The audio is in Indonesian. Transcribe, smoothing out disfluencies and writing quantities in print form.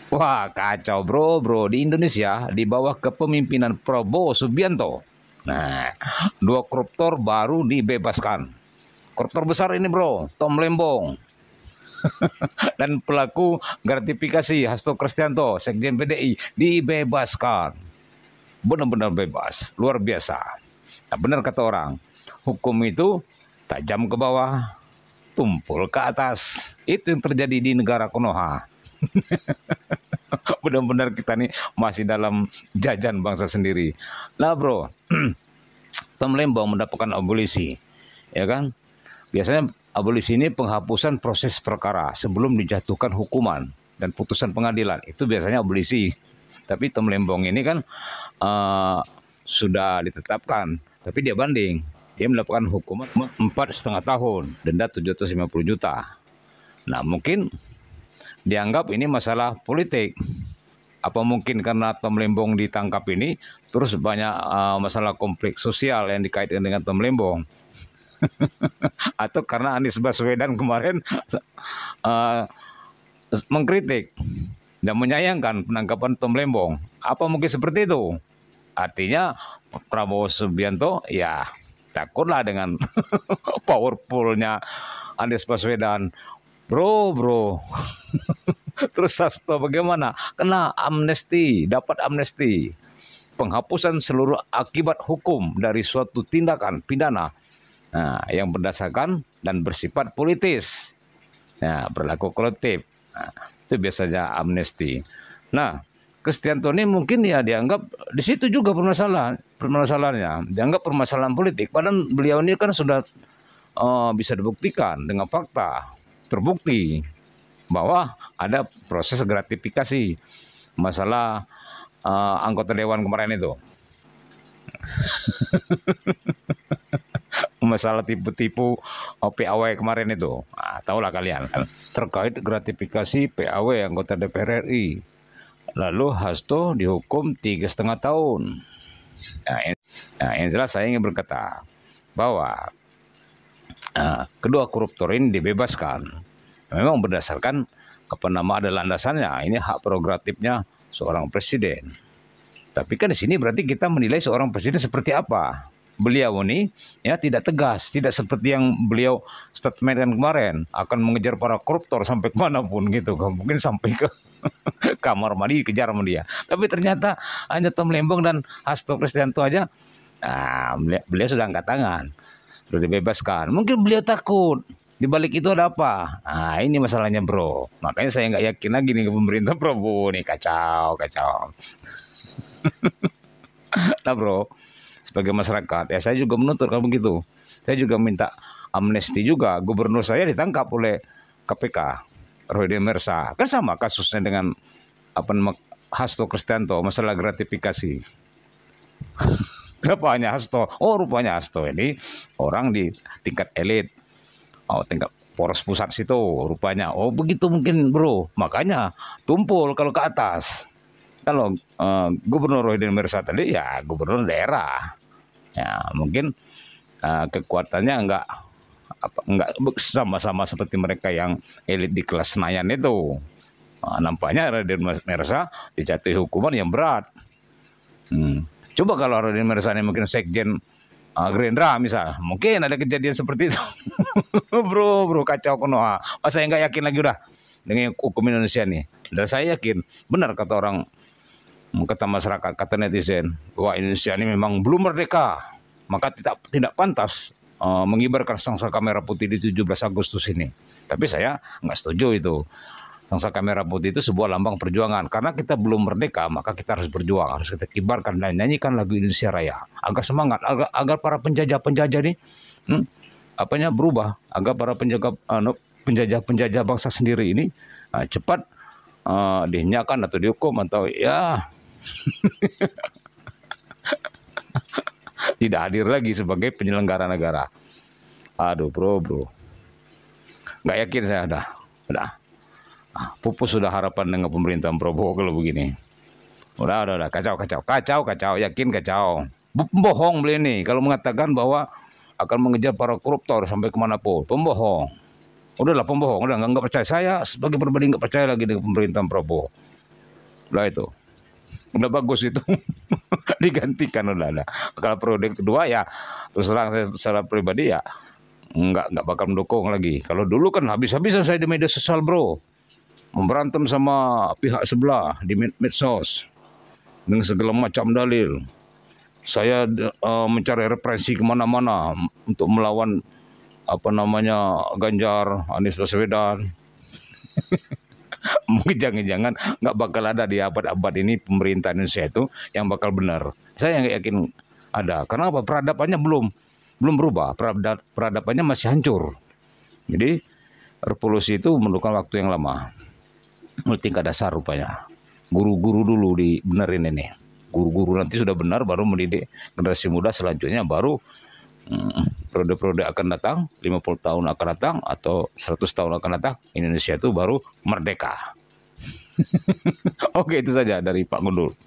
Wah, kacau bro. Di Indonesia, di bawah kepemimpinan Prabowo Subianto. Nah, dua koruptor baru dibebaskan. Koruptor besar ini bro, Tom Lembong. Dan pelaku gratifikasi Hasto Kristianto, Sekjen PDI, dibebaskan. Benar-benar bebas, luar biasa. Nah, benar kata orang, hukum itu tajam ke bawah, tumpul ke atas. Itu yang terjadi di negara Konoha. Benar-benar kita nih masih dalam jajan bangsa sendiri. Nah bro, Tom Lembong mendapatkan abolisi, ya kan? Biasanya abolisi ini penghapusan proses perkara sebelum dijatuhkan hukuman dan putusan pengadilan. Itu biasanya abolisi. Tapi Tom Lembong ini kan sudah ditetapkan, tapi dia banding. Dia mendapatkan hukuman 4,5 tahun, denda 750 juta. Nah mungkin dianggap ini masalah politik. Apa mungkin karena Tom Lembong ditangkap ini, terus banyak masalah konflik sosial yang dikaitkan dengan Tom Lembong? Atau karena Anies Baswedan kemarin mengkritik dan menyayangkan penangkapan Tom Lembong? Apa mungkin seperti itu? Artinya Prabowo Subianto ya takutlah dengan powerfulnya Anies Baswedan. Bro. Terus Hasto bagaimana? Kena amnesti, dapat amnesti. Penghapusan seluruh akibat hukum dari suatu tindakan pidana yang berdasarkan dan bersifat politis. Nah, berlaku kolektif. Nah, itu biasanya amnesti. Nah, Kristianto ini mungkin ya dianggap di situ juga permasalahannya. Dianggap permasalahan politik. Padahal beliau ini kan sudah bisa dibuktikan dengan fakta. Terbukti bahwa ada proses gratifikasi masalah anggota dewan kemarin itu. Masalah tipu-tipu PAW kemarin itu. Nah, tahulah kalian terkait gratifikasi PAW anggota DPR RI. Lalu Hasto dihukum 3,5 tahun. Nah, yang jelas saya ingin berkata bahwa kedua koruptor ini dibebaskan. Memang berdasarkan ada landasannya. Ini hak prerogatifnya seorang presiden. Tapi kan di sini berarti kita menilai seorang presiden seperti apa. Beliau ini ya tidak tegas, tidak seperti yang beliau statement kemarin akan mengejar para koruptor sampai kemanapun gitu, mungkin sampai ke kamar mandi kejar sama dia. Tapi ternyata hanya Tom Lembong dan Hasto Kristianto aja, beliau sudah angkat tangan, sudah dibebaskan. Mungkin beliau takut. Di balik itu ada apa? Nah, ini masalahnya bro. Makanya saya nggak yakin lagi nih ke pemerintah Prabowo nih, kacau. Nah bro, sebagai masyarakat, ya saya juga menuntut kalau begitu. Saya juga minta amnesti juga. Gubernur saya ditangkap oleh KPK, Rohidi Mersa. Kan sama kasusnya dengan Hasto Kristianto, masalah gratifikasi. Kenapa hanya Hasto? Oh rupanya Hasto ini orang di tingkat elit. Tingkat Polres Pusat situ rupanya. Oh begitu mungkin bro. Makanya tumpul kalau ke atas. Kalau Gubernur Rohidi Mersa tadi ya gubernur daerah. Ya mungkin kekuatannya enggak sama-sama seperti mereka yang elit di kelas Senayan itu. Nampaknya Rohidi Mersa dijatuhi hukuman yang berat. Coba kalau Rohidi Mersa ini mungkin sekjen Gerindra misal, mungkin ada kejadian seperti itu. bro kacau Konoha. Saya nggak yakin lagi udah dengan hukum Indonesia nih. Dan saya yakin benar kata orang, kata masyarakat, kata netizen, bahwa Indonesia ini memang belum merdeka, maka tidak pantas mengibarkan sangsaka merah putih di 17 Agustus ini. Tapi saya nggak setuju itu. Sangsaka merah putih itu sebuah lambang perjuangan. Karena kita belum merdeka, maka kita harus berjuang, harus kita kibarkan dan nyanyikan lagu Indonesia Raya agar semangat, agar para penjajah ini berubah, agar para penjajah bangsa sendiri ini cepat dihinyakan atau dihukum atau ya tidak hadir lagi sebagai penyelenggara negara. Aduh bro, nggak yakin saya udah. Pupus sudah harapan dengan pemerintahan Prabowo kalau begini. Udah kacau, yakin kacau. Pembohong beliau ini kalau mengatakan bahwa akan mengejar para koruptor sampai kemanapun. Pembohong. Udahlah pembohong, udah nggak percaya. Saya sebagai pribadi nggak percaya lagi dengan pemerintahan Prabowo. Lah itu, udah bagus itu. Digantikan udah ada. Kalau periode kedua ya terus terang saya secara pribadi ya nggak bakal mendukung lagi. Kalau dulu kan habis-habisan saya di media sosial bro, memberantem sama pihak sebelah di medsos dengan segala macam dalil. Saya mencari referensi kemana-mana untuk melawan apa namanya Ganjar, Anies Baswedan. Mungkin jangan-jangan nggak bakal ada di abad-abad ini pemerintah Indonesia itu yang bakal benar. Saya yang yakin ada. Karena apa? Peradabannya belum berubah. Peradabannya masih hancur. Jadi revolusi itu memerlukan waktu yang lama. Tingkat dasar rupanya. Guru-guru dulu dibenerin ini. Guru-guru nanti sudah benar baru mendidik generasi muda selanjutnya baru periode-periode akan datang, 50 tahun akan datang atau 100 tahun akan datang, Indonesia itu baru merdeka. Oke, itu saja dari Pak Gundul.